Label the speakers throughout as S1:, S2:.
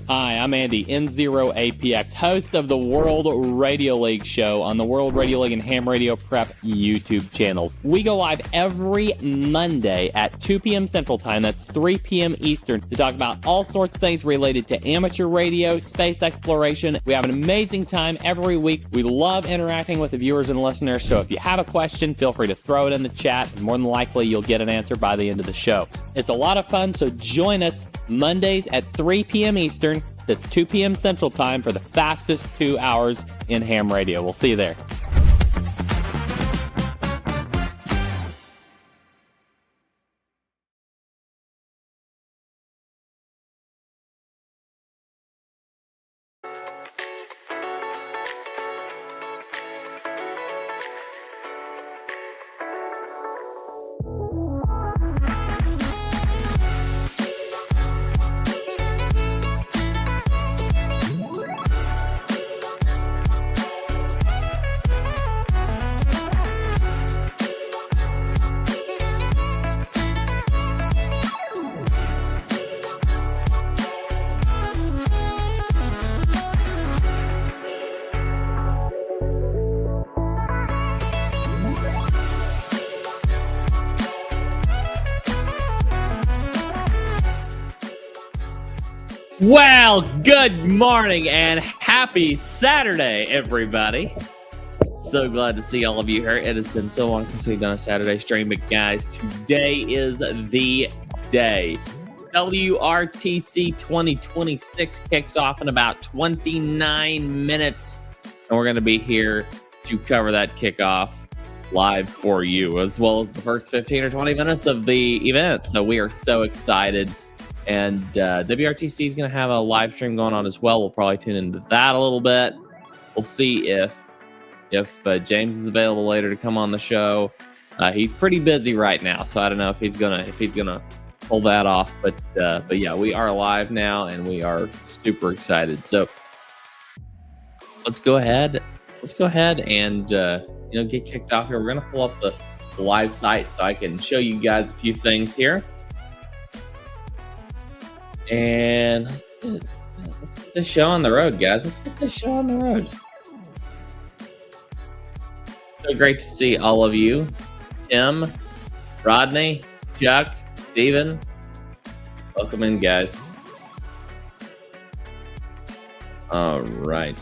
S1: Hi, I'm Andy, N0APX, host of the World Radio League show on the World Radio League and Ham Radio Prep YouTube channels. We go live every Monday at 2 p.m. Central Time, that's 3 p.m. Eastern, to talk about all sorts of things related to amateur radio, space exploration. We have an amazing time every week. We love interacting with the viewers and listeners, so if you have a question, feel free to throw it in the chat, and more than likely you'll get an answer by the end of the show. It's a lot of fun, so join us Mondays at 3 p.m. Eastern. That's 2 p.m. Central Time for the fastest 2 hours in ham radio. We'll see you there. Well, good morning and happy Saturday, everybody. So glad to see all of you here. It has been so long since we've done a Saturday stream, but guys, today is the day. WRTC 2026 kicks off in about 29 minutes, and we're going to be here to cover that kickoff live for you, as well as the first 15 or 20 minutes of the event. So we are so excited. And WRTC is going to have a live stream going on as well. We'll probably tune into that a little bit. We'll see if James is available later to come on the show. He's pretty busy right now, so I don't know if he's gonna pull that off. But yeah, we are live now, and we are super excited. So let's go ahead and get kicked off here. We're gonna pull up the live site so I can show you guys a few things here. And let's get this show on the road, guys. Let's get this show on the road. So great to see all of you. Tim, Rodney, Chuck, Steven. Welcome in, guys. All right.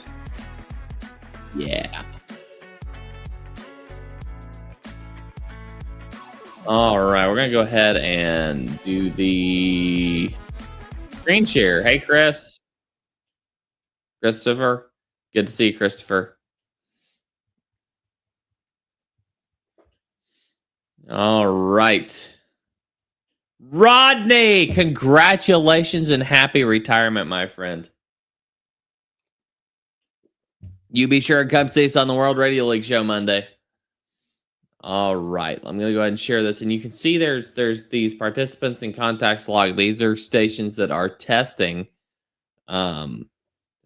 S1: Yeah. All right, we're going to go ahead and do the screen share. Hey, Christopher. Good to see you, Christopher. All right. Rodney, congratulations and happy retirement, my friend. You be sure and come see us on the World Radio League show Monday. All right, I'm going to go ahead and share this. And you can see there's these participants and contacts log. These are stations that are testing, have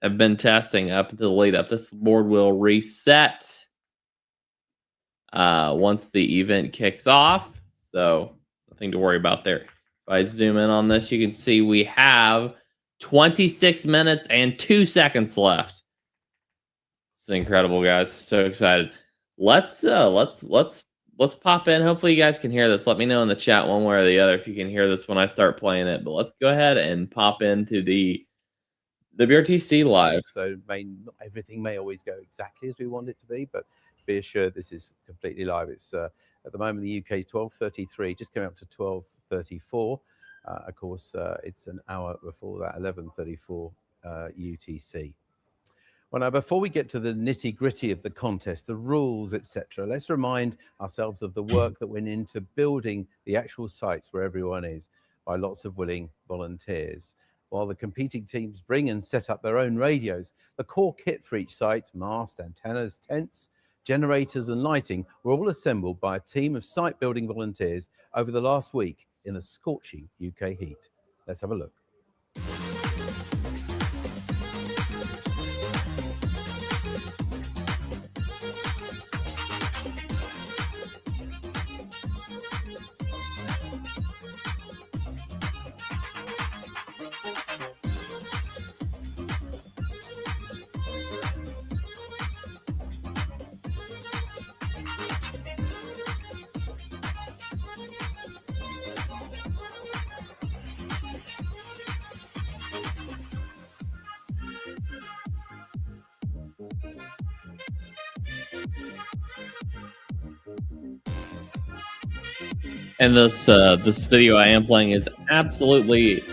S1: been testing up until the lead up. This board will reset once the event kicks off. So nothing to worry about there. If I zoom in on this, you can see we have 26 minutes and 2 seconds left. It's incredible, guys. So excited. Let's pop in. Hopefully you guys can hear this. Let me know in the chat one way or the other if you can hear this when I start playing it. But let's go ahead and pop into the WRTC live.
S2: So not everything may always go exactly as we want it to be, but be assured this is completely live. It's at the moment the UK is 12:33, just coming up to 12:34. Of course, it's an hour before that, 11:34 UTC. Well, now, before we get to the nitty-gritty of the contest, the rules, etc., let's remind ourselves of the work that went into building the actual sites where everyone is by lots of willing volunteers. While the competing teams bring and set up their own radios, the core kit for each site, mast, antennas, tents, generators and lighting were all assembled by a team of site-building volunteers over the last week in the scorching UK heat. Let's have a look.
S1: And this video I am playing is absolutely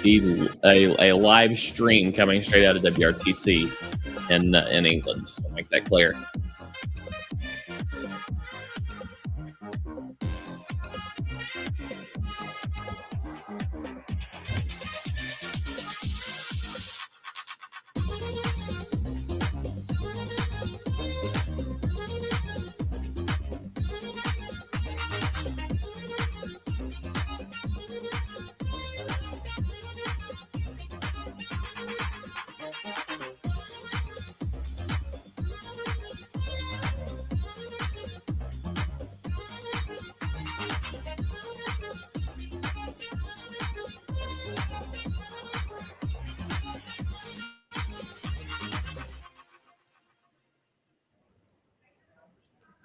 S1: a live stream coming straight out of WRTC in England. Just to make that clear.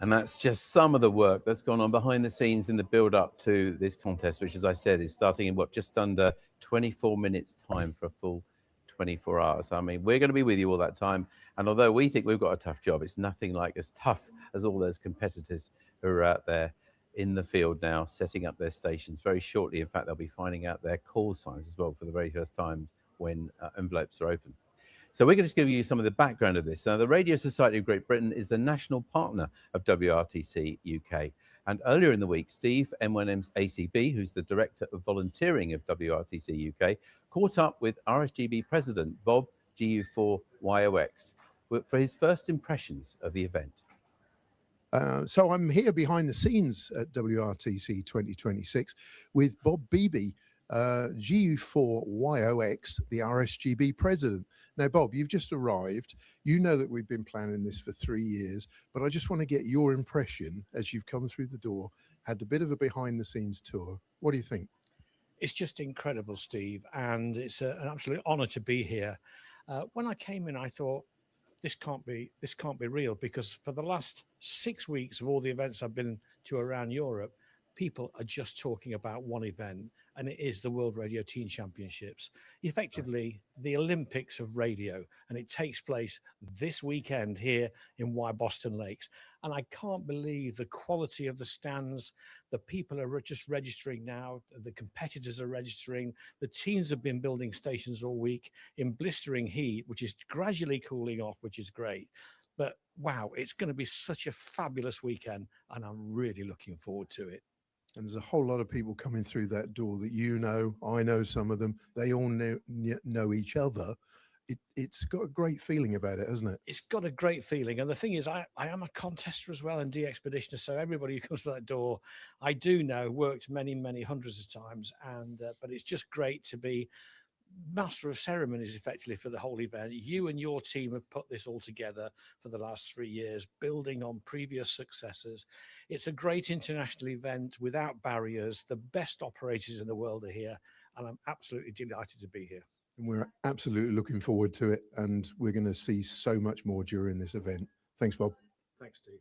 S2: And that's just some of the work that's gone on behind the scenes in the build up to this contest, which, as I said, is starting in just under 24 minutes time for a full 24 hours. I mean, we're going to be with you all that time. And although we think we've got a tough job, it's nothing like as tough as all those competitors who are out there in the field now, setting up their stations. Very shortly, in fact, they'll be finding out their call signs as well for the very first time when envelopes are open. So we're going to just give you some of the background of this. Now, the Radio Society of Great Britain is the national partner of WRTC UK. And earlier in the week, Steve, M1M's ACB, who's the Director of Volunteering of WRTC UK, caught up with RSGB President Bob GU4YOX for his first impressions of the event.
S3: So I'm here behind the scenes at WRTC 2026 with Bob Beebe, GU4YOX, the RSGB president. Now, Bob, you've just arrived. You know that we've been planning this for 3 years, but I just want to get your impression as you've come through the door, had a bit of a behind the scenes tour. What do you think?
S4: It's just incredible, Steve, and it's an absolute honor to be here. When I came in, I thought, this can't be real, because for the last 6 weeks of all the events I've been to around Europe, people are just talking about one event, and it is the World Radio Teen Championships, effectively the Olympics of radio, and it takes place this weekend here in Boston Lakes. And I can't believe the quality of the stands. The people are just registering now. The competitors are registering. The teams have been building stations all week in blistering heat, which is gradually cooling off, which is great. But wow, it's going to be such a fabulous weekend, and I'm really looking forward to it.
S3: And there's a whole lot of people coming through that door that you know. I know some of them. They all know each other. It's got a great feeling about it, hasn't it?
S4: It's got a great feeling. And the thing is, I am a contester as well and de-expeditioner. So everybody who comes to that door, I do know, worked many, many hundreds of times. And but it's just great to be master of ceremonies effectively for the whole event. You and your team have put this all together for the last 3 years, building on previous successes. It's a great international event without barriers. The best operators in the world are here, and I'm absolutely delighted to be here.
S3: And we're absolutely looking forward to it, and we're going to see so much more during this event. Thanks, Bob.
S4: Thanks, Steve.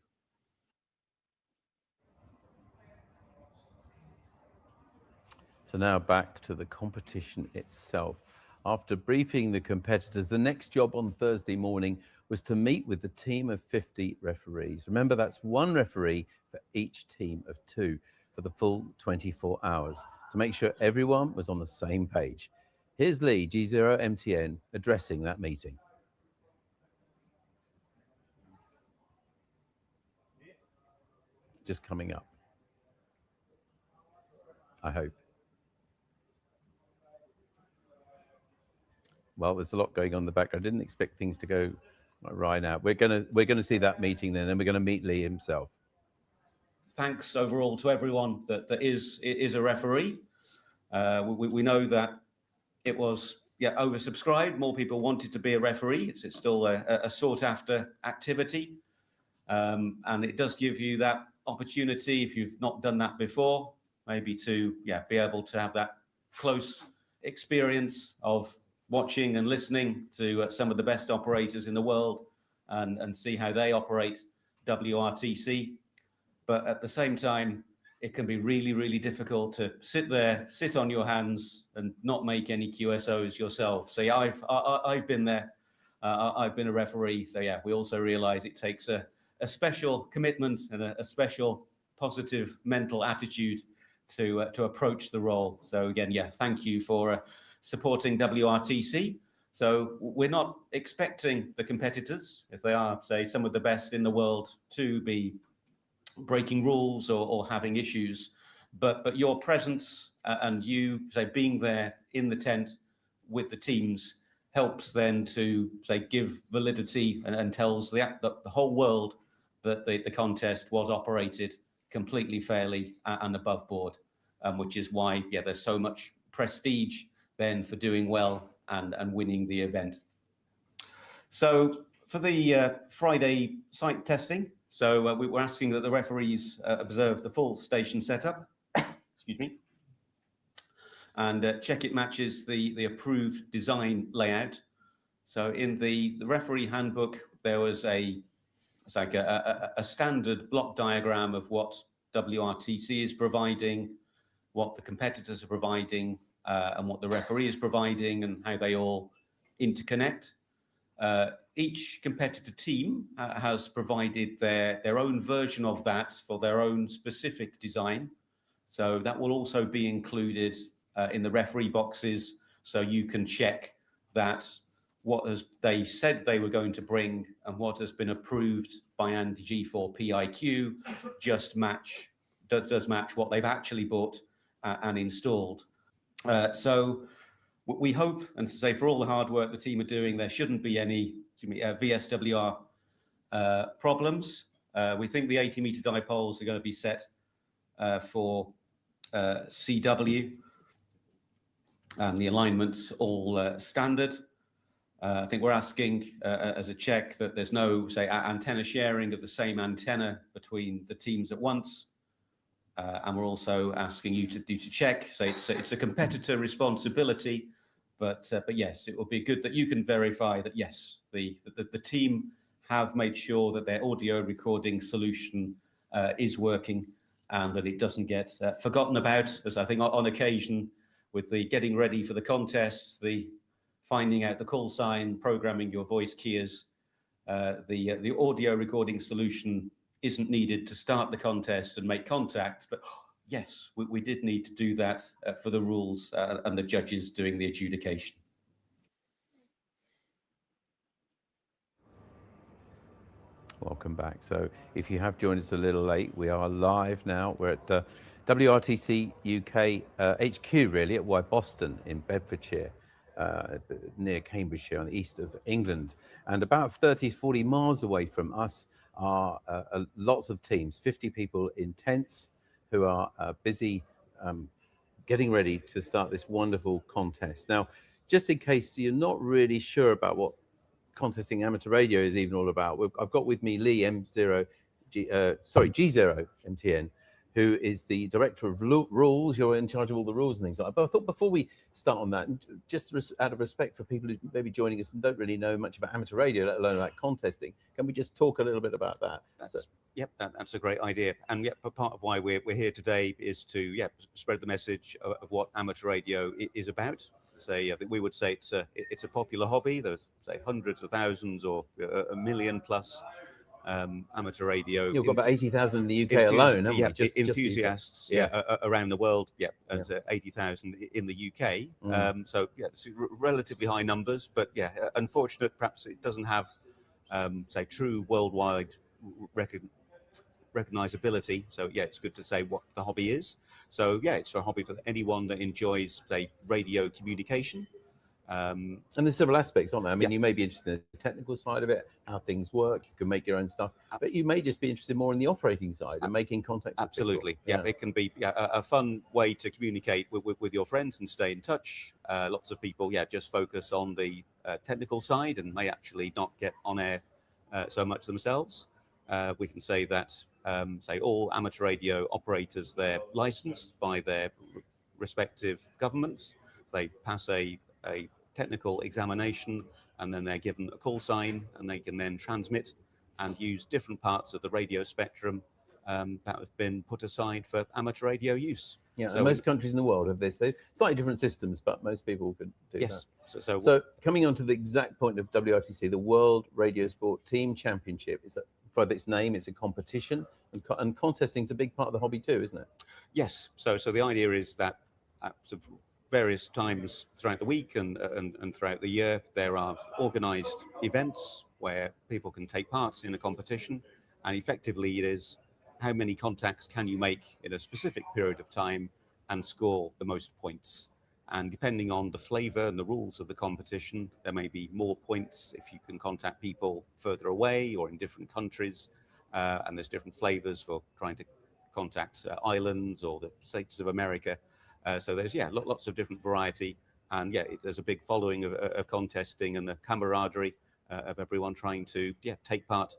S2: So now back to the competition itself. After briefing the competitors, the next job on Thursday morning was to meet with the team of 50 referees. Remember, that's one referee for each team of 2 for the full 24 hours to make sure everyone was on the same page. Here's Lee, G0MTN, addressing that meeting. Just coming up, I hope. Well, there's a lot going on in the background. I didn't expect things to go right now. We're gonna see that meeting then, and we're gonna meet Lee himself.
S5: Thanks overall to everyone that is a referee. We know that it was oversubscribed. More people wanted to be a referee. It's still a sought after activity, and it does give you that opportunity, if you've not done that before, maybe to be able to have that close experience of watching and listening to some of the best operators in the world, and see how they operate WRTC. But at the same time, it can be really, really difficult to sit on your hands and not make any QSOs yourself. So yeah, I've been there. I've been a referee. So yeah, we also realize it takes a special commitment and a special positive mental attitude to approach the role. So again, yeah, thank you for supporting WRTC. So we're not expecting the competitors, if they are, say, some of the best in the world, to be breaking rules or having issues, but your presence and you, say, being there in the tent with the teams helps then to, say, give validity and tells the whole world that the contest was operated completely fairly and above board, which is why, yeah, there's so much prestige then for doing well and winning the event. So for the Friday site testing, so we were asking that the referees observe the full station setup, excuse me, and check it matches the approved design layout. So in the referee handbook, there was it's like a standard block diagram of what WRTC is providing, what the competitors are providing, and what the referee is providing, and how they all interconnect. Each competitor team has provided their own version of that for their own specific design. So that will also be included in the referee boxes, so you can check that what they said they were going to bring and what has been approved by Andy G for PIQ does match what they've actually bought and installed. So we hope, and to say for all the hard work the team are doing, there shouldn't be any VSWR problems. We think the 80-meter dipoles are going to be set for CW, and the alignment's all standard. I think we're asking as a check that there's no, say, antenna sharing of the same antenna between the teams at once. And we're also asking you to check. So it's a competitor responsibility, but yes, it will be good that you can verify that yes, the team have made sure that their audio recording solution is working and that it doesn't get forgotten about, as I think on occasion with the getting ready for the contest, the finding out the call sign, programming your voice keys, the audio recording solution isn't needed to start the contest and make contact, but yes, we did need to do that for the rules and the judges doing the adjudication.
S2: Welcome back. So if you have joined us a little late, we are live now. We're at WRTC UK HQ, really, at Boston in Bedfordshire, near Cambridgeshire on the east of England. And about 30, 40 miles away from us are lots of teams, 50 people in tents who are busy getting ready to start this wonderful contest. Now, just in case you're not really sure about what contesting amateur radio is even all about, I've got with me Lee G0 MTN, who is the director of rules. You're in charge of all the rules and things like that. But I thought before we start on that, just out of respect for people who may be joining us and don't really know much about amateur radio, let alone about contesting, can we just talk a little bit about that?
S5: Yep, that's a great idea. And yep, part of why we're here today is to spread the message of what amateur radio is about. I think we would say it's a popular hobby. There's, say, hundreds of thousands or a million plus amateur radio.
S2: You've got about 80,000 in the UK alone, haven't you?
S5: Just enthusiasts around the world, and 80,000 in the UK. So it's relatively high numbers, but unfortunate, perhaps it doesn't have, say, true worldwide recognizability. So it's good to say what the hobby is. So it's a hobby for anyone that enjoys, say, radio communication.
S2: And there's several aspects, aren't there? I mean, you may be interested in the technical side of it, how things work. You can make your own stuff, but you may just be interested more in the operating side and making contact.
S5: Absolutely, it can be a fun way to communicate with your friends and stay in touch. Lots of people, just focus on the technical side and may actually not get on air so much themselves. We can say that, say, all amateur radio operators, they're licensed by their respective governments. They pass a technical examination, and then they're given a call sign, and they can then transmit and use different parts of the radio spectrum that have been put aside for amateur radio use.
S2: So most countries in the world have this. They're slightly different systems, but most people could do that.
S5: So
S2: coming on to the exact point of WRTC, the World Radio Sport Team Championship, by its name, it's a competition, and contesting is a big part of the hobby too, isn't it?
S5: Yes. So the idea is that at sort of various times throughout the week and throughout the year, there are organised events where people can take part in a competition, and effectively it is how many contacts can you make in a specific period of time and score the most points. And depending on the flavour and the rules of the competition, there may be more points if you can contact people further away or in different countries, and there's different flavours for trying to contact islands or the states of America. So there's lots of different variety, and there's a big following of contesting and the camaraderie of everyone trying to take part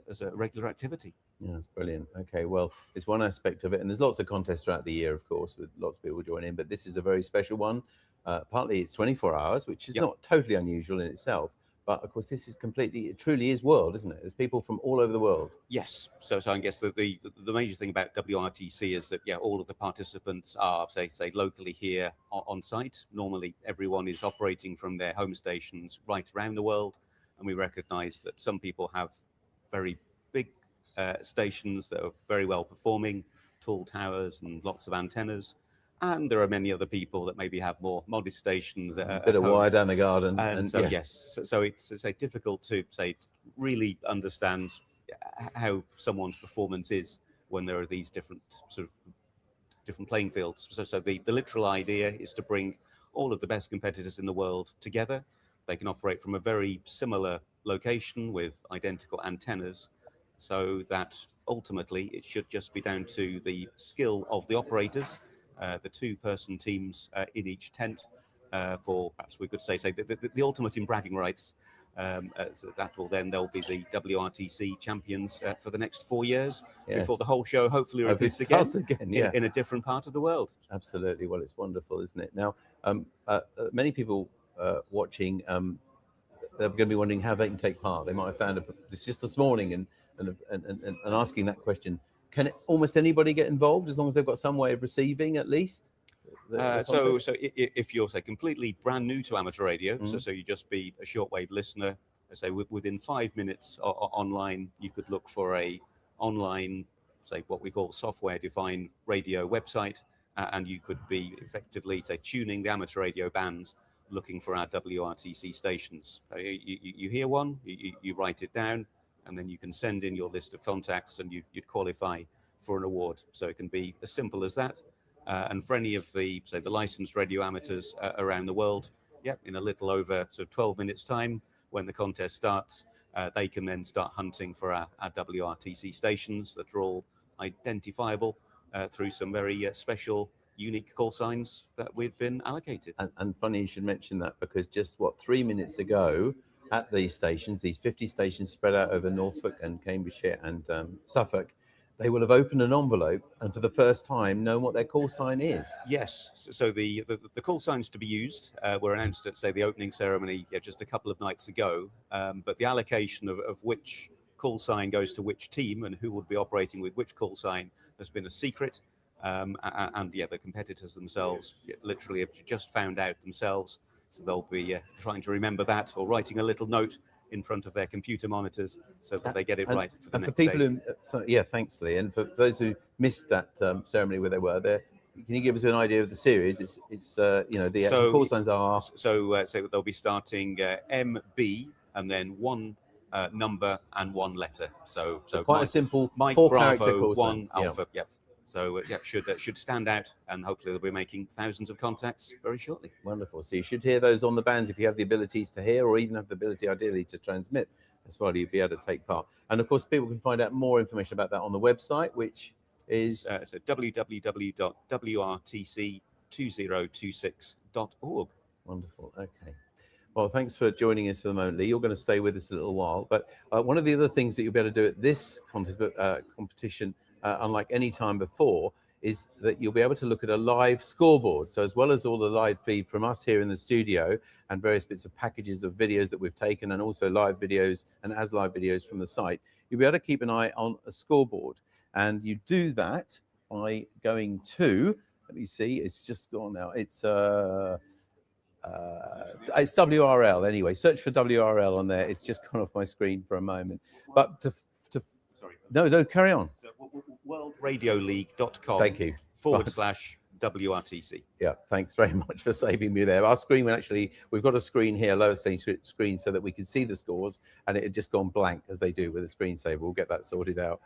S5: as a regular activity.
S2: Yeah, it's brilliant. Okay, well, it's one aspect of it, and there's lots of contests throughout the year, of course, with lots of people joining in, but this is a very special one. Partly it's 24 hours, which is not totally unusual in itself, but of course this is it truly is world, isn't it? There's people from all over the world.
S5: Yes. So I guess the major thing about WRTC is that all of the participants are say locally here on site. Normally everyone is operating from their home stations right around the world, and we recognize that some people have very big stations that are very well performing, tall towers and lots of antennas. And there are many other people that maybe have more modest stations.
S2: A bit of wire down the garden.
S5: And so, so it's difficult to really understand how someone's performance is when there are these different playing fields. So the literal idea is to bring all of the best competitors in the world together. They can operate from a very similar location with identical antennas, so that ultimately it should just be down to the skill of the operators, the two-person teams in each tent, for perhaps we could say the ultimate in bragging rights. So they'll be the WRTC champions for the next 4 years before the whole show hopefully repeats again in a different part of the world.
S2: Absolutely. Well, it's wonderful, isn't it? Now, many people watching, they're going to be wondering how they can take part. They might have found this just this morning and asking that question. Can almost anybody get involved as long as they've got some way of receiving at least?
S5: So if you're completely brand new to amateur radio, so you just be a shortwave listener, within 5 minutes online, you could look for a online, what we call software-defined radio website, and you could be effectively tuning the amateur radio bands, looking for our WRTC stations. You hear one, you write it down, and then you can send in your list of contacts, and you'd qualify for an award. So it can be as simple as that. And for any of the licensed radio amateurs around the world, in a little over 12 minutes time, when the contest starts, they can then start hunting for our WRTC stations that are all identifiable through some very special, unique call signs that we've been allocated.
S2: And funny you should mention that, because just 3 minutes ago, at these stations, these 50 stations spread out over Norfolk and Cambridgeshire and Suffolk, they will have opened an envelope and for the first time known what their call sign is.
S5: Yes. So the call signs to be used were announced at, the opening ceremony just a couple of nights ago. But the allocation of which call sign goes to which team and who would be operating with which call sign has been a secret. And the competitors themselves literally have just found out themselves. So they'll be trying to remember that, or writing a little note in front of their computer monitors so that they get it right for the next day.
S2: And for people thanks, Lee. And for those who missed that ceremony where they were there, can you give us an idea of the series? It's the actual call signs are.
S5: So they'll be starting MB and then one number and one letter. So
S2: quite a simple
S5: Mike
S2: four-character
S5: Bravo,
S2: call
S5: one
S2: sign.
S5: Alpha. Yeah. So should stand out, and hopefully they'll be making thousands of contacts very shortly.
S2: Wonderful. So you should hear those on the bands if you have the abilities to hear, or even have the ability, ideally, to transmit as well. You'll be able to take part. And of course, people can find out more information about that on the website, which is
S5: so www.wrtc2026.org.
S2: Wonderful. Okay. Well, thanks for joining us for the moment, Lee. You're going to stay with us a little while, but one of the other things that you'll be able to do at this competition, unlike any time before, is that you'll be able to look at a live scoreboard. So as well as all the live feed from us here in the studio and various bits of packages of videos that we've taken, and also live videos and live videos from the site, you'll be able to keep an eye on a scoreboard. And you do that by going to, let me see, it's just gone now. It's WRL anyway. Search for WRL on there. It's just gone off my screen for a moment. But
S5: Sorry.
S2: No, carry on.
S5: So
S6: WorldRadioLeague.com
S2: Thank you.
S6: /WRTC.
S2: Yeah, thanks very much for saving me there. Our screen, we've got a screen here, lower screen, so that we can see the scores, and it had just gone blank, as they do with a screensaver. We'll get that sorted out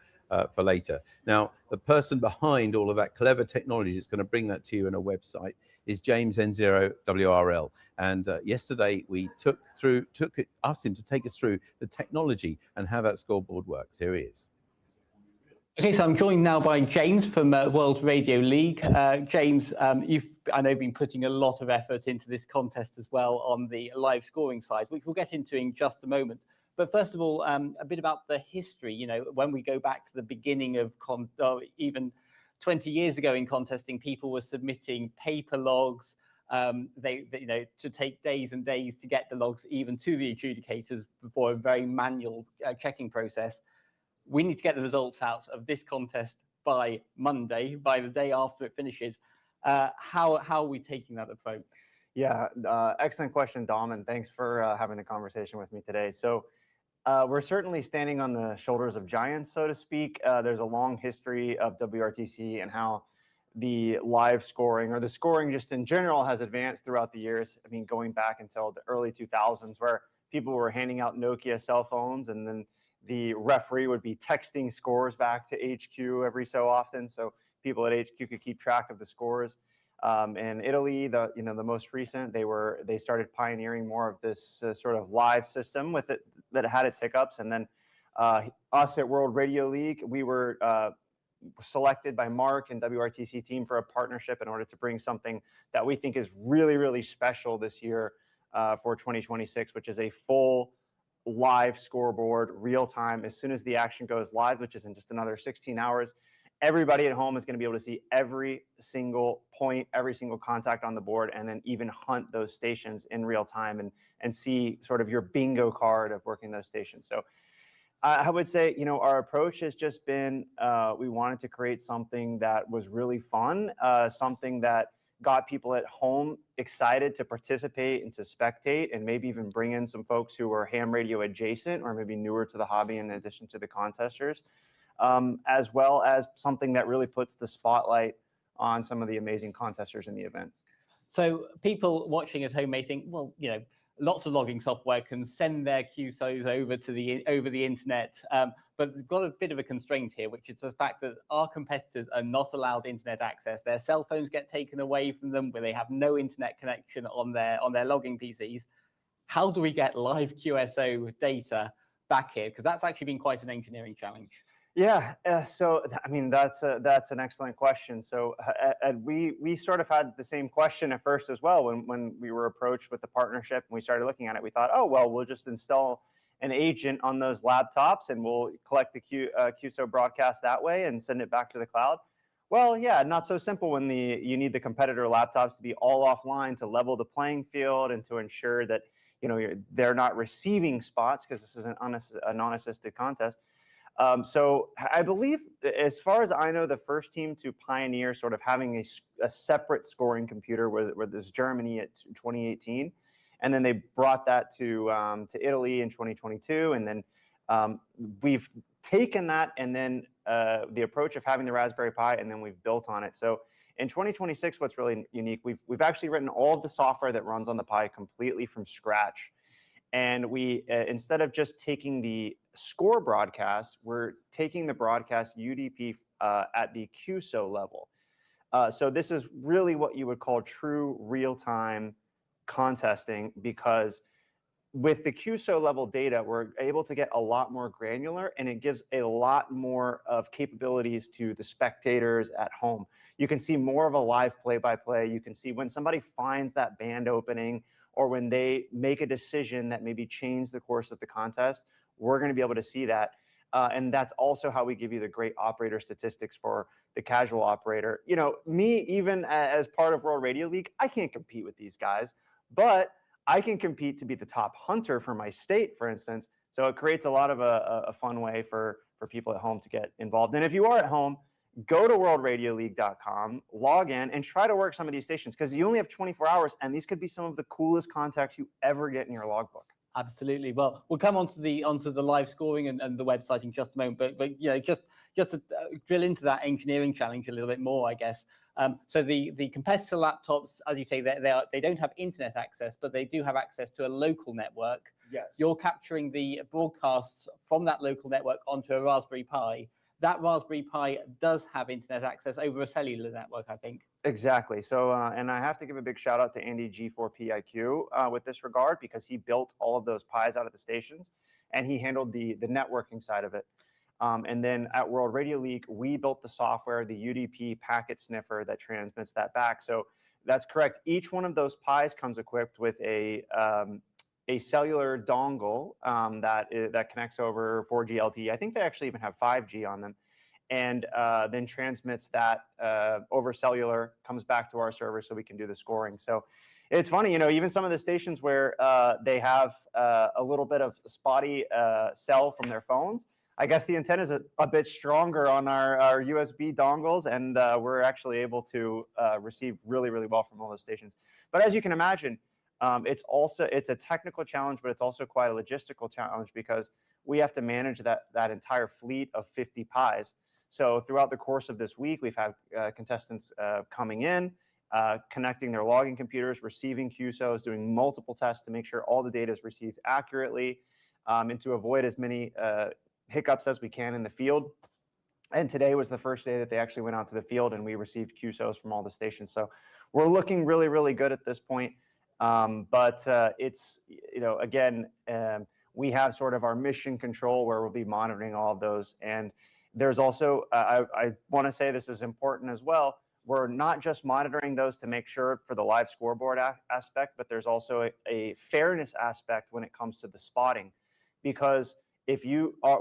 S2: for later. Now, the person behind all of that clever technology that's going to bring that to you in a website is James N0 WRL. And yesterday we asked him to take us through the technology and how that scoreboard works. Here he is.
S7: Okay, so I'm joined now by James from World Radio League. James, you've, I know, been putting a lot of effort into this contest as well on the live scoring side, which we'll get into in just a moment. But first of all, a bit about the history. You know, when we go back to the beginning of even 20 years ago in contesting, people were submitting paper logs. You know, to take days and days to get the logs even to the adjudicators before a very manual checking process. We need to get the results out of this contest by Monday, by the day after it finishes. How are we taking that approach?
S8: Yeah, excellent question, Dom, and thanks for having the conversation with me today. So we're certainly standing on the shoulders of giants, so to speak. There's a long history of WRTC and how the live scoring, or the scoring just in general, has advanced throughout the years. I mean, going back until the early 2000s, where people were handing out Nokia cell phones, and then the referee would be texting scores back to HQ every so often, so people at HQ could keep track of the scores. In Italy, the most recent, they started pioneering more of this sort of live system with it that had its hiccups. And then us at World Radio League, we were selected by Mark and WRTC team for a partnership in order to bring something that we think is really, really special this year for 2026, which is a full live scoreboard, real time. As soon as the action goes live, which is in just another 16 hours, everybody at home is going to be able to see every single point, every single contact on the board, and then even hunt those stations in real time and see sort of your bingo card of working those stations. So I would say, you know, our approach has just been, we wanted to create something that was really fun, something that got people at home excited to participate and to spectate, and maybe even bring in some folks who were ham radio adjacent or maybe newer to the hobby in addition to the contesters, as well as something that really puts the spotlight on some of the amazing contesters in the event.
S7: So people watching at home may think, well, you know, lots of logging software can send their QSOs over the internet, but we've got a bit of a constraint here, which is the fact that our competitors are not allowed internet access. Their cell phones get taken away from them, where they have no internet connection on their logging PCs. How do we get live QSO data back here? Because that's actually been quite an engineering challenge.
S8: Yeah, so I mean, that's an excellent question. So we sort of had the same question at first as well when we were approached with the partnership and we started looking at it. We thought, oh well, we'll just install an agent on those laptops and we'll collect the QSO broadcast that way and send it back to the cloud. Well, yeah, not so simple when you need the competitor laptops to be all offline to level the playing field and to ensure that, you know, they're not receiving spots, because this is a non-assisted contest. So I believe, as far as I know, the first team to pioneer sort of having a separate scoring computer was Germany at 2018. And then they brought that to Italy in 2022. And then we've taken that and then the approach of having the Raspberry Pi, and then we've built on it. So in 2026, what's really unique, we've actually written all of the software that runs on the Pi completely from scratch. And we, instead of just taking the score broadcast, we're taking the broadcast UDP at the QSO level. So this is really what you would call true real-time contesting, because with the QSO level data, we're able to get a lot more granular, and it gives a lot more of capabilities to the spectators at home. You can see more of a live play-by-play. You can see when somebody finds that band opening, or when they make a decision that maybe change the course of the contest. We're going to be able to see that. And that's also how we give you the great operator statistics for the casual operator. You know, me, even as part of World Radio League, I can't compete with these guys, but I can compete to be the top hunter for my state, for instance. So it creates a lot of a fun way for people at home to get involved. And if you are at home, go to worldradioleague.com, log in, and try to work some of these stations, because you only have 24 hours, and these could be some of the coolest contacts you ever get in your logbook.
S7: Absolutely. Well, we'll come onto the live scoring and the website in just a moment, but you know, just just to drill into that engineering challenge a little bit more, I guess. So the competitor laptops, as you say, they don't have internet access, but they do have access to a local network.
S8: Yes.
S7: You're capturing the broadcasts from that local network onto a Raspberry Pi. That Raspberry Pi does have internet access over a cellular network, I think.
S8: Exactly. So, and I have to give a big shout out to Andy G4PIQ with this regard, because he built all of those Pis out of the stations, and he handled the networking side of it. And then at World Radio League, we built the software, the UDP packet sniffer that transmits that back. So that's correct. Each one of those Pis comes equipped with a cellular dongle that connects over 4G LTE. I think they actually even have 5G on them, and then transmits that over cellular, comes back to our server so we can do the scoring. So it's funny, even some of the stations where they have a little bit of spotty cell from their phones, I guess the antenna is a bit stronger on our USB dongles, and we're actually able to receive really, really well from all those stations. But as you can imagine, it's a technical challenge, but it's also quite a logistical challenge, because we have to manage that entire fleet of 50 Pis. So throughout the course of this week, we've had contestants coming in, connecting their logging computers, receiving QSOs, doing multiple tests to make sure all the data is received accurately, and to avoid as many hiccups as we can in the field. And today was the first day that they actually went out to the field, and we received QSOs from all the stations. So we're looking really, really good at this point. But it's, again, we have sort of our mission control where we'll be monitoring all of those. And there's also, I want to say this is important as well, we're not just monitoring those to make sure for the live scoreboard aspect, but there's also a fairness aspect when it comes to the spotting. Because if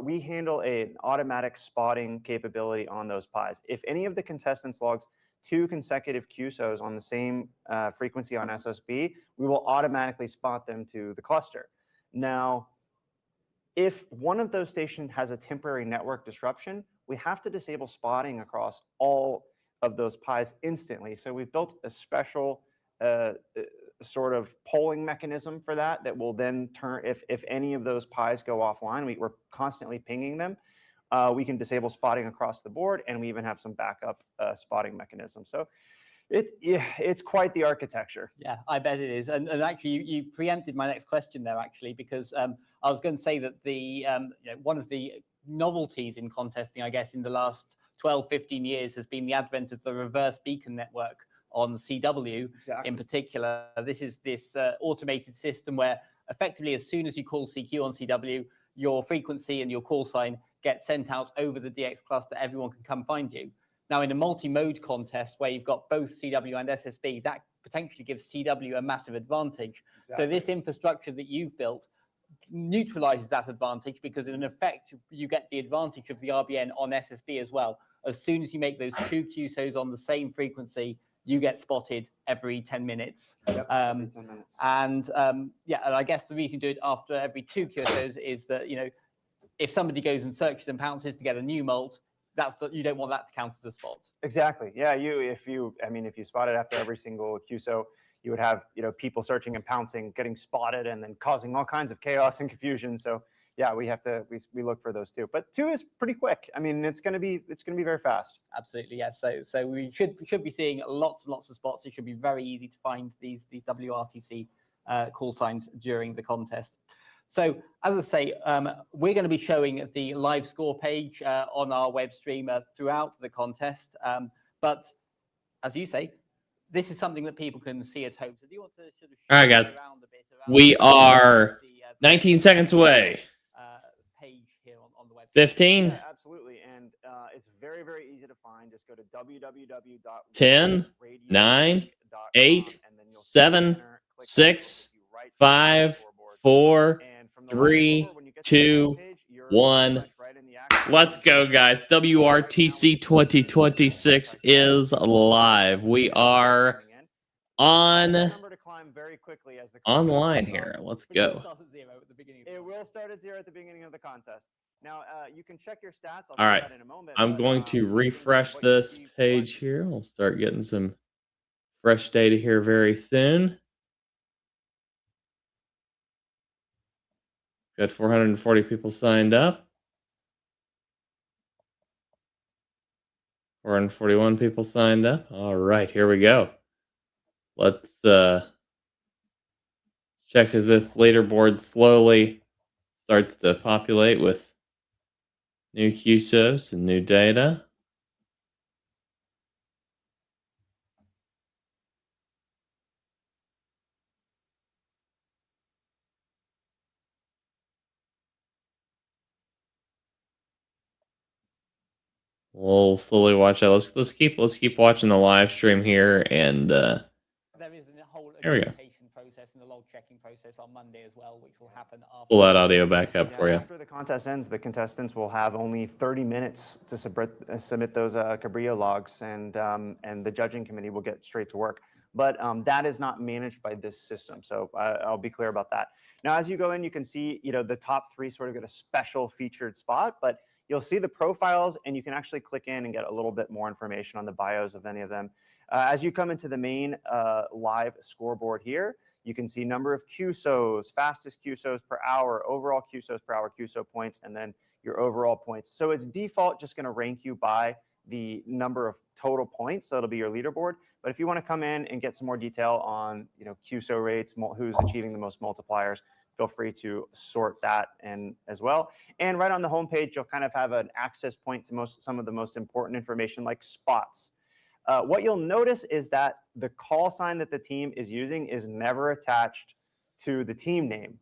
S8: we handle an automatic spotting capability on those Pis. If any of the contestants logs 2 consecutive QSOs on the same frequency on SSB, we will automatically spot them to the cluster. Now, if one of those stations has a temporary network disruption, we have to disable spotting across all of those Pis instantly. So we've built a special sort of polling mechanism for that will then turn, if any of those Pis go offline, we're constantly pinging them. We can disable spotting across the board, and we even have some backup spotting mechanisms. So it's quite the architecture.
S7: Yeah, I bet it is. And actually, you preempted my next question there, actually, because I was going to say that one of the novelties in contesting, I guess, in the last 12, 15 years has been the advent of the reverse beacon network on CW. Exactly. In particular. This is this automated system where effectively, as soon as you call CQ on CW, your frequency and your call sign get sent out over the DX cluster. Everyone can come find you. Now, in a multi-mode contest where you've got both CW and SSB, that potentially gives CW a massive advantage. Exactly. So this infrastructure that you've built neutralizes that advantage, because in effect, you get the advantage of the RBN on SSB as well. As soon as you make those 2 QSOs on the same frequency, you get spotted every 10 minutes.
S8: Yep, every 10 minutes.
S7: And I guess the reason you do it after every 2 QSOs is that, if somebody goes and searches and pounces to get a new mult, you don't want that to count as a spot.
S8: Exactly. Yeah. If you spot it after every single QSO, you would have people searching and pouncing, getting spotted, and then causing all kinds of chaos and confusion. So yeah, we look for those too. But 2 is pretty quick. I mean, it's gonna be very fast.
S7: Absolutely, yes. So we should be seeing lots and lots of spots. It should be very easy to find these WRTC call signs during the contest. So as I say, we're going to be showing the live score page on our web stream throughout the contest. But as you say, this is something that people can see at home. So do you want to sort of
S1: all right, guys, we are 19 seconds away.
S7: Page here on the website.
S1: 15.
S8: Yeah, absolutely. And it's very, very easy to find. Just go to
S1: 10, 9, 8, 7, 6, 5, 4, 3, 2, 1. Let's go, guys. WRTC 2026 is live. We are online here. Let's go.
S8: It will start at 0 at the beginning of the contest. Now, you can check your stats.
S1: All right.
S8: In a moment,
S1: I'm going to refresh this page here. We'll start getting some fresh data here very soon. Got 440 people signed up. 441 people signed up. All right, here we go. Let's check as this leaderboard slowly starts to populate with new QSOs and new data. We'll slowly watch that. Let's keep watching the live stream here, and
S7: There is a whole
S1: There we go.
S7: adjudication process and a log checking process on Monday as well, which will happen after.
S1: pull that audio back up for you.
S8: After the contest ends, the contestants will have only 30 minutes to submit those Cabrillo logs, and the judging committee will get straight to work. But that is not managed by this system, so I'll be clear about that. Now, as you go in, you can see the top 3 sort of get a special featured spot, but you'll see the profiles, and you can actually click in and get a little bit more information on the bios of any of them. As you come into the main live scoreboard here, you can see number of QSOs, fastest QSOs per hour, overall QSOs per hour, QSO points, and then your overall points. So it's default just going to rank you by the number of total points. So it'll be your leaderboard. But if you want to come in and get some more detail on QSO rates, who's achieving the most multipliers, feel free to sort that in as well. And right on the homepage, you'll kind of have an access point to some of the most important information like spots. What you'll notice is that the call sign that the team is using is never attached to the team name.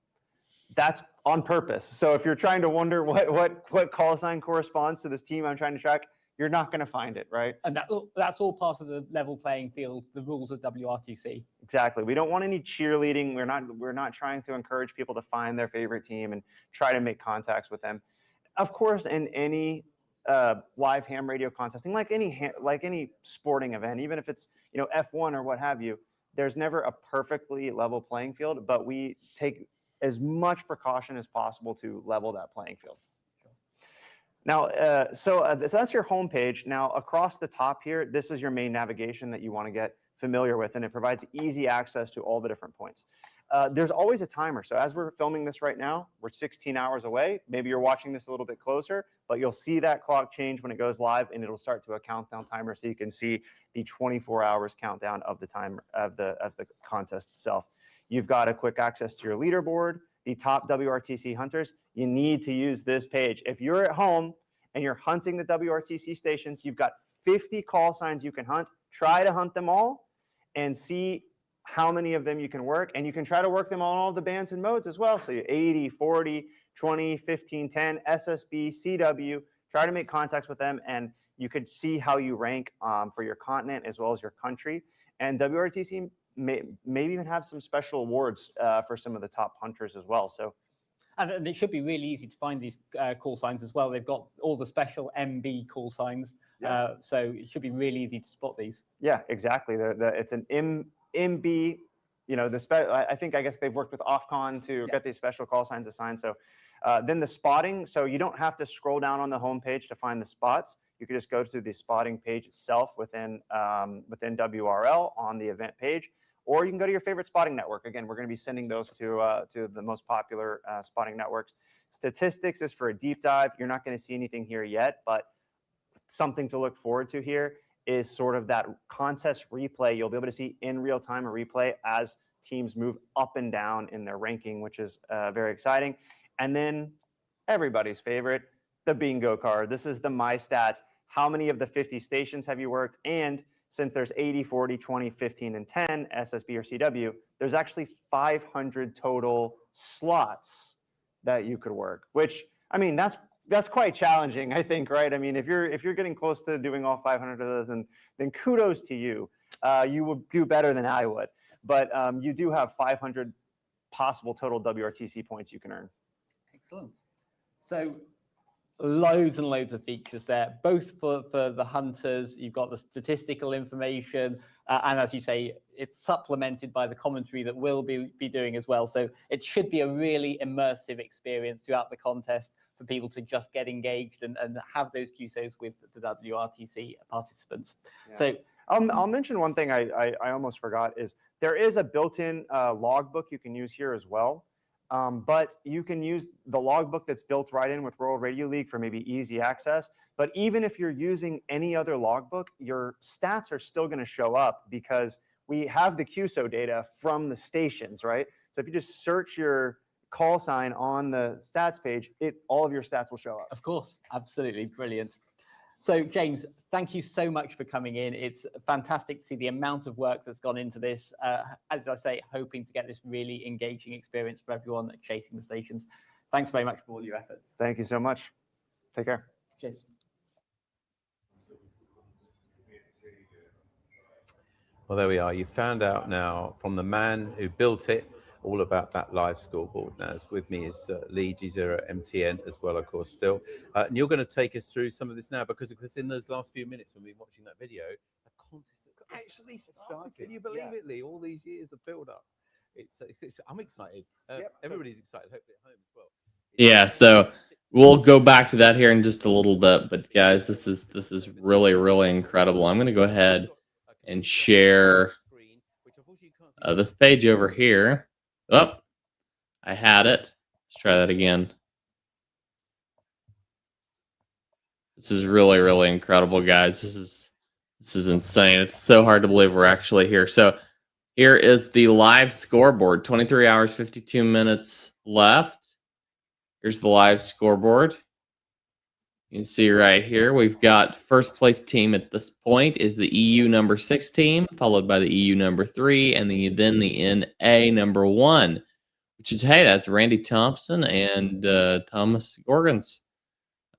S8: That's on purpose. So if you're trying to wonder what call sign corresponds to this team I'm trying to track, you're not going to find it, right?
S7: And that's all part of the level playing field, the rules of WRTC.
S8: Exactly. We don't want any cheerleading. We're not trying to encourage people to find their favorite team and try to make contacts with them. Of course, in any live ham radio contesting, like any sporting event, even if it's F1 or what have you, there's never a perfectly level playing field, but we take as much precaution as possible to level that playing field. Now, so that's your home page. Now, across the top here, this is your main navigation that you want to get familiar with, and it provides easy access to all the different points. There's always a timer. So as we're filming this right now, we're 16 hours away. Maybe you're watching this a little bit closer, but you'll see that clock change when it goes live, and it'll start to a countdown timer, so you can see the 24 hours countdown of the time of the contest itself. You've got a quick access to your leaderboard, the top WRTC hunters. You need to use this page. If you're at home and you're hunting the WRTC stations, you've got 50 call signs you can hunt. Try to hunt them all and see how many of them you can work. And you can try to work them on all the bands and modes as well. So 80, 40, 20, 15, 10, SSB, CW. Try to make contacts with them, and you could see how you rank for your continent as well as your country. And WRTC may even have some special awards for some of the top hunters as well. So,
S7: and it should be really easy to find these call signs as well. They've got all the special MB call signs, so it should be really easy to spot these.
S8: Yeah, exactly. It's an MB. I guess they've worked with Ofcon to get these special call signs assigned. So then the spotting. So you don't have to scroll down on the home page to find the spots. You can just go to the spotting page itself within WRL on the event page. Or you can go to your favorite spotting network. Again, we're going to be sending those to the most popular spotting networks. Statistics is for a deep dive. You're not going to see anything here yet, but something to look forward to here is sort of that contest replay. You'll be able to see in real time a replay as teams move up and down in their ranking, which is very exciting. And then everybody's favorite, the bingo card. This is the My Stats. How many of the 50 stations have you worked? And since there's 80, 40, 20, 15, and 10, SSB or CW, there's actually 500 total slots that you could work, which, I mean, that's quite challenging, I think, right? I mean, if you're getting close to doing all 500 of those, then kudos to you. You will do better than I would. But you do have 500 possible total WRTC points you can earn.
S7: Excellent. So loads and loads of features there, both for the hunters. You've got the statistical information, and as you say, it's supplemented by the commentary that we'll be doing as well. So it should be a really immersive experience throughout the contest for people to just get engaged and have those QSOs with the WRTC participants. Yeah. So
S8: I'll mention one thing I almost forgot is there is a built-in logbook you can use here as well. But you can use the logbook that's built right in with World Radio League for maybe easy access. But even if you're using any other logbook, your stats are still going to show up because we have the QSO data from the stations, right? So if you just search your call sign on the stats page, all of your stats will show up.
S7: Of course, absolutely brilliant. So James, thank you so much for coming in. It's fantastic to see the amount of work that's gone into this. As I say, hoping to get this really engaging experience for everyone chasing the stations. Thanks very much for all your efforts.
S8: Thank you so much. Take care.
S7: Cheers.
S2: Well, there we are. You found out now from the man who built it all about that live scoreboard. Now, with me is Lee G0 MTN as well, of course, still. And you're going to take us through some of this now because in those last few minutes when we were watching that video, a contest actually started. Can you believe it, Lee? All these years of build-up. I'm excited. Everybody's excited, hopefully at home as well.
S1: Yeah, so we'll go back to that here in just a little bit. But guys, this is really, really incredible. I'm going to go ahead and share this page over here. Oh, I had it. Let's try that again. This is really, really incredible, guys. This is insane. It's so hard to believe we're actually here. So here is the live scoreboard. 23 hours, 52 minutes left. Here's the live scoreboard. You can see right here, we've got first place team at this point is the EU number 6 team, followed by the EU number 3, and then the NA number 1, which is, hey, that's Randy Thompson and Thomas Gorgons.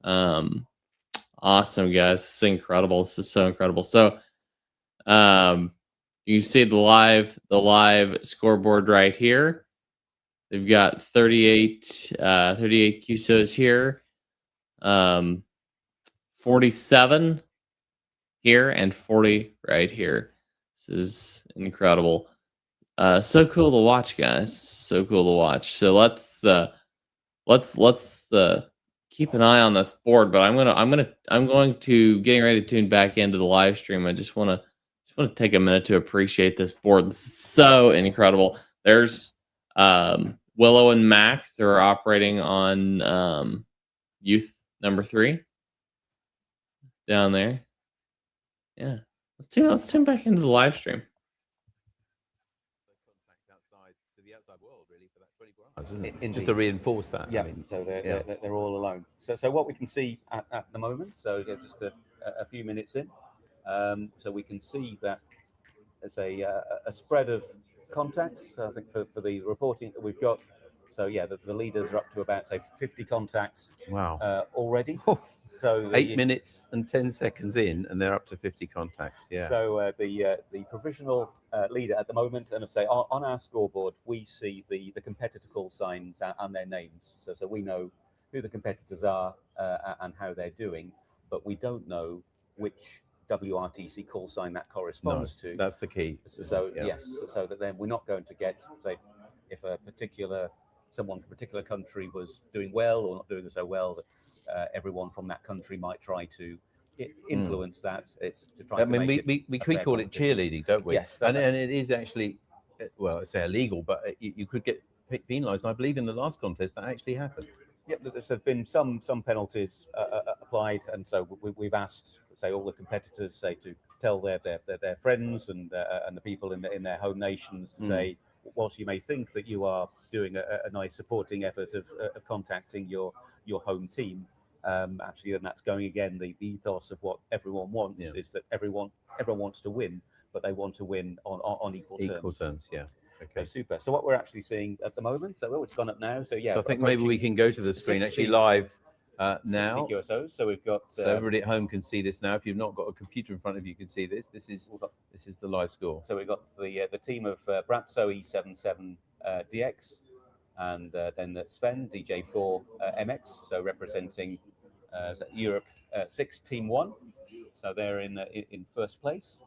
S1: Awesome, guys. This is incredible. This is so incredible. So you see the live scoreboard right here. They've got 38 QSOs here. 47 here and 40 right here. This is incredible. So cool to watch, guys. So cool to watch. So let's keep an eye on this board. But I'm going to getting ready to tune back into the live stream. I just want to take a minute to appreciate this board. This is so incredible. There's Willow and Max who are operating on youth number 3 down there. Yeah, let's tune back into the live stream.
S2: Just to reinforce that.
S5: Yeah, I mean, so they're all alone. So what we can see at the moment, so just a few minutes in, so we can see that there's a spread of contacts. I think for the reporting that we've got. So yeah, the leaders are up to about, say, 50 contacts.
S2: Wow.
S5: Already. So
S2: 8 minutes and 10 seconds in, and they're up to 50 contacts. Yeah.
S5: So the provisional leader at the moment, and I say on our scoreboard, we see the competitor call signs and their names. So we know who the competitors are and how they're doing, but we don't know which WRTC call sign that corresponds to.
S2: That's the key.
S5: So yes, so that then we're not going to get, say, if someone from a particular country was doing well or not doing so well, that everyone from that country might try to influence that. It's to try.
S2: We call it cheerleading, don't we?
S5: Yes,
S2: and it is actually, well, I say illegal, but you could get penalised. And I believe in the last contest that actually happened.
S5: Yep, there's been some penalties applied, and so we've asked, say, all the competitors, say, to tell their friends and the people in their home nations to say, whilst you may think that you are doing a nice supporting effort of contacting your home team, actually, then that's going again. The ethos of what everyone wants is that everyone wants to win, but they want to win on equal terms.
S2: Equal terms, yeah.
S5: Okay, super. So what we're actually seeing at the moment, so it's gone up now. So yeah,
S2: so I think maybe we can go to the screen actually live now.
S5: 60 QSOs. So we've got.
S2: So everybody at home can see this now. If you've not got a computer in front of you, you can see this. This is the live score.
S5: So we've got the team of Bratso E77 DX, and then Sven DJ4 MX. So representing Europe 6 Team 1. So they're in first place.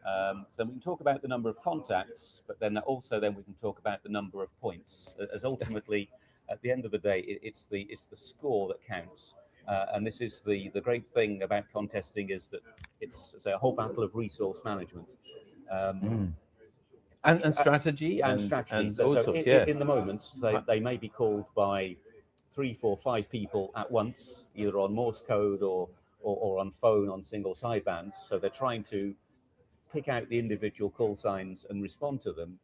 S5: So we can talk about the number of contacts, but then we can talk about the number of points. As ultimately, at the end of the day, it's the score that counts. And this is the great thing about contesting, is that it's a whole battle of resource management.
S2: and strategy
S5: and
S2: and
S5: strategy.
S2: and
S5: So,
S2: all
S5: so
S2: sorts.
S5: in,
S2: Yes.
S5: in the moment, they may be called by 3, 4, 5 people at once, either on Morse code or on phone on single sidebands. So they're trying to pick out the individual call signs and respond to them.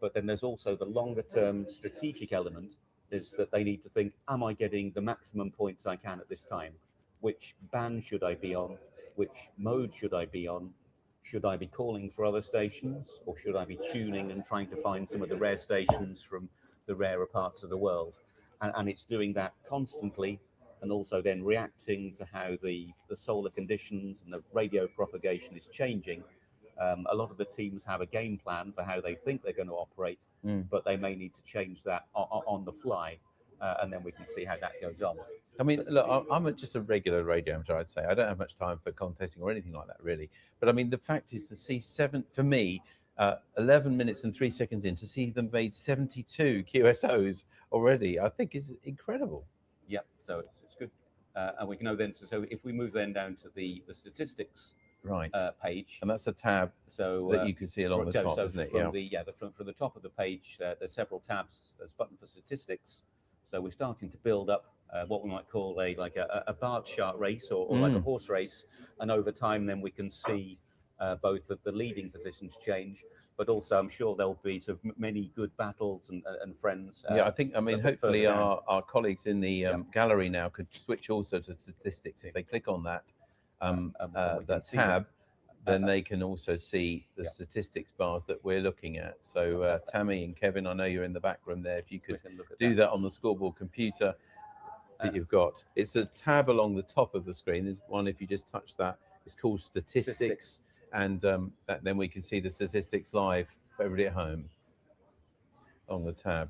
S5: But then there's also the longer term strategic element, is that they need to think, am I getting the maximum points I can at this time? Which band should I be on? Which mode should I be on? Should I be calling for other stations, or should I be tuning and trying to find some of the rare stations from the rarer parts of the world? And it's doing that constantly, and also then reacting to how the solar conditions and the radio propagation is changing. A lot of the teams have a game plan for how they think they're going to operate, but they may need to change that on the fly, and then we can see how that goes on.
S2: I mean, look, I'm just a regular radio amateur, I'd say. I don't have much time for contesting or anything like that, really. But I mean, the fact is to see 11 minutes and 3 seconds in, to see them made 72 QSOs already, I think is incredible.
S5: Yep, so it's good. And we can know then, so if we move then down to the statistics page.
S2: And that's a tab that you can see along the top, isn't it?
S5: From the top of the page, there's several tabs. There's a button for statistics. So we're starting to build up what we might call a bar chart race or like a horse race. And over time, then we can see both the leading positions change, but also I'm sure there'll be sort of many good battles and friends.
S2: I think, I mean, hopefully our colleagues in the gallery now could switch also to statistics. If they click on that tab, then they can also see the statistics bars that we're looking at. So Tammy and Kevin, I know you're in the back room there. If you could do that on the scoreboard computer that you've got. It's a tab along the top of the screen. There's one, if you just touch that, it's called statistics. And then we can see the statistics live for everybody at home on the tab.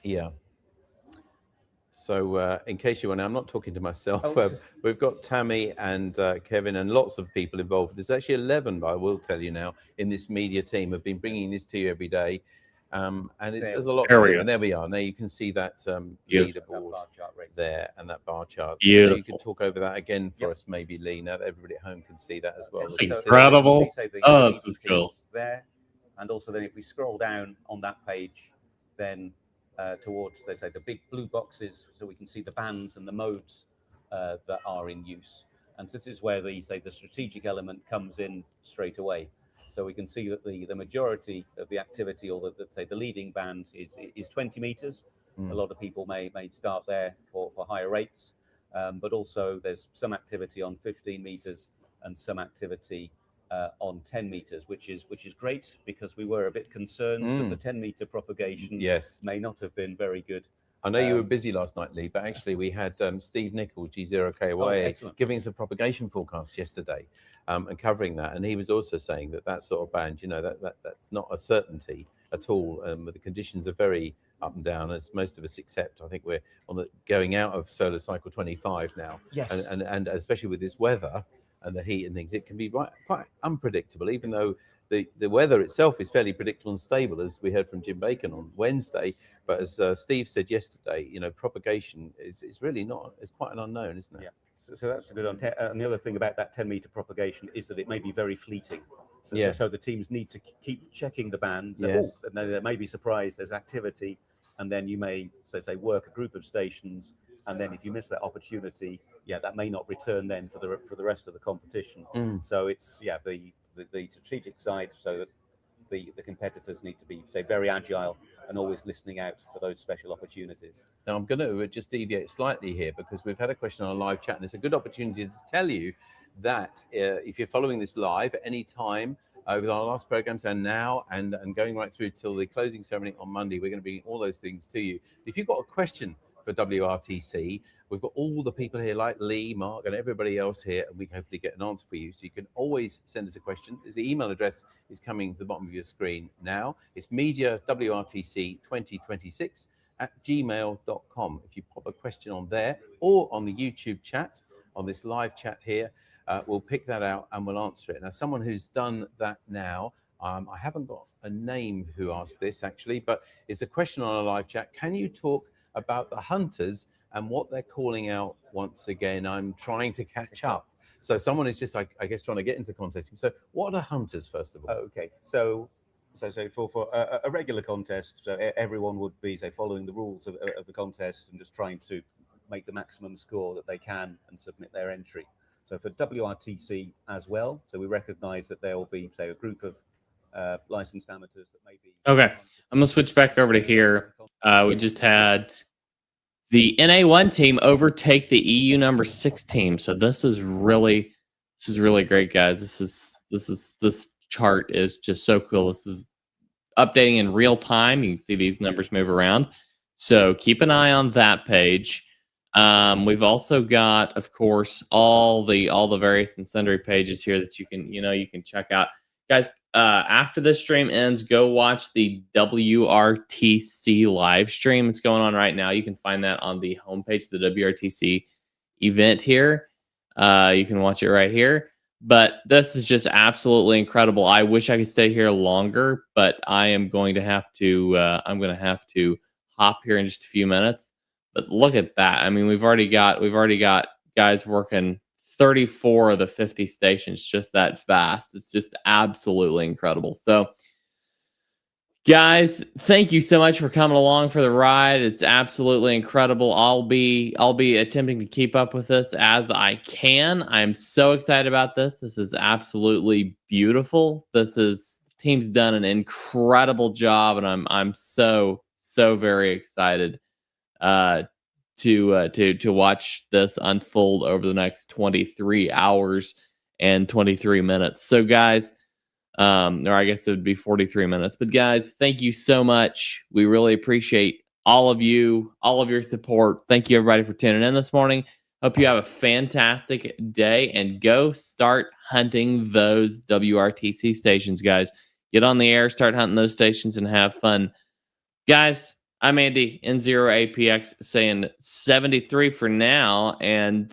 S2: Yeah. So in case you want, I'm not talking to myself. We've got Tammy and Kevin and lots of people involved. There's actually 11, I will tell you now, in this media team have been bringing this to you every day. And there's a lot to do. And there we are. Now you can see that leaderboard there and that bar chart.
S1: Beautiful.
S2: So you can talk over that again for us, maybe, Lee, now that everybody at home can see that as well.
S1: It's incredible. Oh, this is cool.
S5: There. And also then if we scroll down on that page, then towards, they say, the big blue boxes, so we can see the bands and the modes that are in use. And this is where the strategic element comes in straight away. So we can see that the majority of the activity, or the leading band is 20 meters. A lot of people may start there for higher rates, but also there's some activity on 15 meters and some activity on 10 meters, which is great, because we were a bit concerned that the 10-meter propagation may not have been very good.
S2: I know you were busy last night, Lee, but actually we had Steve Nicol, G0KY, giving us a propagation forecast yesterday and covering that. And he was also saying that sort of band, that's not a certainty at all. The conditions are very up and down, as most of us accept. I think we're going out of solar cycle 25 now.
S5: Yes.
S2: And especially with this weather and the heat and things, it can be quite unpredictable, even though the weather itself is fairly predictable and stable, as we heard from Jim Bacon on Wednesday. But as Steve said yesterday, propagation is really not, it's quite an unknown, isn't it?
S5: Yeah. So that's a good one. And the other thing about that 10-meter propagation is that it may be very fleeting. So the teams need to keep checking the bands.
S2: Yes.
S5: And then they may be surprised there's activity, and then you may, say, work a group of stations, and then if you miss that opportunity, that may not return then for the rest of the competition. So it's the strategic side, so that the competitors need to be, very agile and always listening out for those special opportunities.
S2: Now, I'm going to just deviate slightly here, because we've had a question on a live chat, and it's a good opportunity to tell you that if you're following this live at any time over our last programs and now and going right through till the closing ceremony on Monday, we're going to bring all those things to you. If you've got a question for WRTC, we've got all the people here like Lee, Mark, and everybody else here, and we can hopefully get an answer for you. So you can always send us a question. The email address is coming to the bottom of your screen now. It's mediawrtc2026@gmail.com. If you pop a question on there or on the YouTube chat, on this live chat here, we'll pick that out and we'll answer it. Now, someone who's done that now, I haven't got a name who asked this actually, but it's a question on a live chat. Can you talk about the hunters and what they're calling out once again? I'm trying to catch up. So someone is just, I guess, trying to get into contesting. So what are hunters, first of all?
S6: Okay, so for a regular contest, so everyone would be, say, following the rules of the contest and just trying to make the maximum score that they can and submit their entry. So for WRTC as well, so we recognise that there will be, say, a group of licensed amateurs that may be.
S1: Okay, I'm gonna switch back over to here. We just had the NA1 team overtake the EU number 6 team. So this is really great, guys. This chart is just so cool. This is updating in real time. You can see these numbers move around. So keep an eye on that page. We've also got, of course, all the various and sundry pages here that you can check out. Guys, after this stream ends, go watch the WRTC live stream. It's going on right now. You can find that on the homepage of the WRTC event here. You can watch it right here. But this is just absolutely incredible. I wish I could stay here longer, but I am going to have to. I'm going to have to hop here in just a few minutes. But look at that. I mean, we've already got guys working 34 of the 50 stations just that fast. It's just absolutely incredible. So, guys, thank you so much for coming along for the ride. It's absolutely incredible. I'll be attempting to keep up with this as I can. I'm so excited about this. This is absolutely beautiful. The team's done an incredible job, and I'm so very excited to watch this unfold over the next 23 hours and 23 minutes. So, guys, or I guess it would be 43 minutes. But guys, thank you so much. We really appreciate all of you, all of your support. Thank you, everybody, for tuning in this morning. Hope you have a fantastic day, and go start hunting those WRTC stations, guys. Get on the air, start hunting those stations, and have fun. Guys, I'm Andy, N0APX, saying 73 for now, and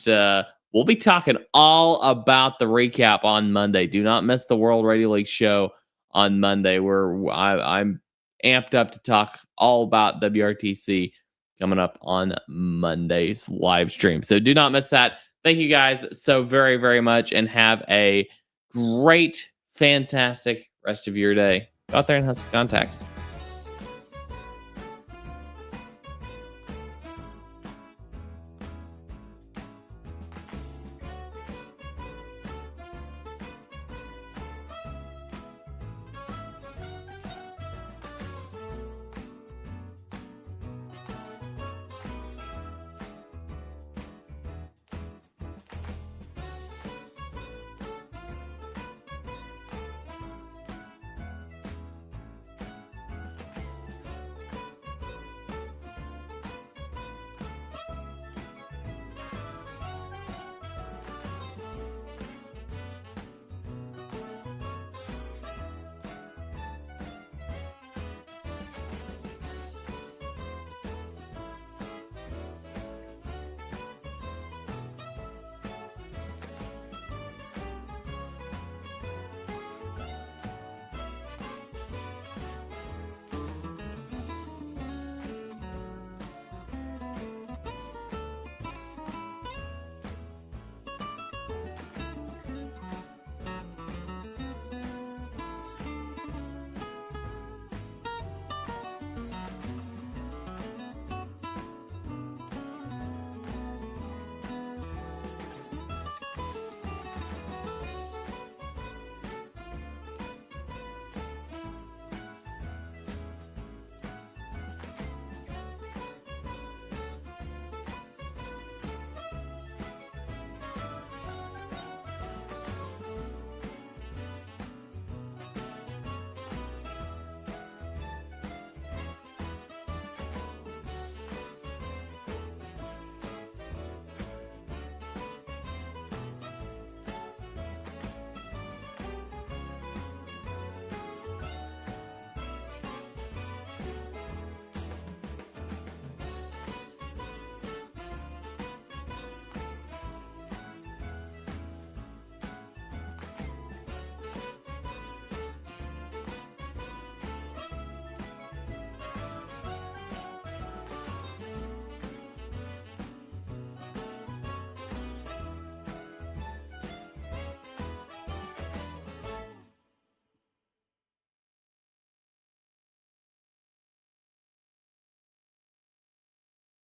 S1: we'll be talking all about the recap on Monday. Do not miss the World Radio League show on Monday, where I'm amped up to talk all about WRTC coming up on Monday's live stream. So do not miss that. Thank you guys so very, very much, and have a great, fantastic rest of your day. Go out there and have some contacts.